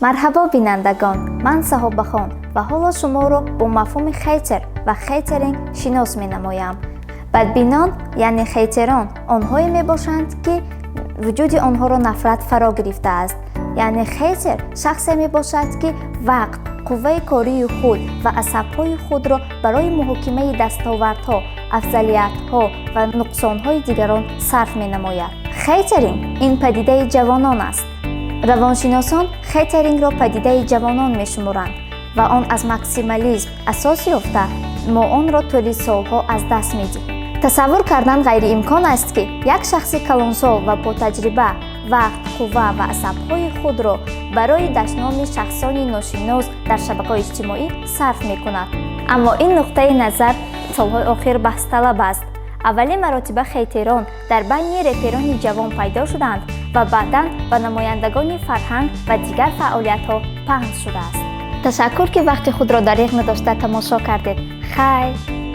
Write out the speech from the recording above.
марҳабо бинандагон, ман Саҳобахон ва ҳоло шуморо бо мафҳуми хейтер ва хейтеринг шинос менамоям. бадбинон яъне хейтерон онҳое мебошанд, ки вуҷуди онҳоро нафрат фаро гирифтааст. яъне хейтер шахсе мебошад, ки вақт, қувваи кории худ ва асабҳои худро барои муҳокимаи дастовардҳо, афзалиятҳо ва нуқсонҳои дигарон сарф менамояд. Хейтеринг ин падидаи ҷавонон аст. равоншиносон хейтерингро падидаи ҷавонон мешуморанд ва он аз максимализм асос ёфта, мо онро тӯли солҳо аз даст медиҳем. тасаввур кардан ғайриимкон аст, ки як шахси калонсол ва ботаҷриба вақт, қувва ва асабҳои худро барои дашноми шахсони ношинос дар шабакаҳои иҷтимоӣ сарф мекунад. аммо ин нуқтаи назар солҳои охир баҳсталаб аст. аввалин маротиба хейтерон дар байни реперони ҷавон пайдо шуданд ва баъдан ба намояндагони фарҳанг ва дигар фаъолиятҳо паҳн шудааст. ташаккур, ки вақти худро дариқ надошта тамошо кардед. хайр.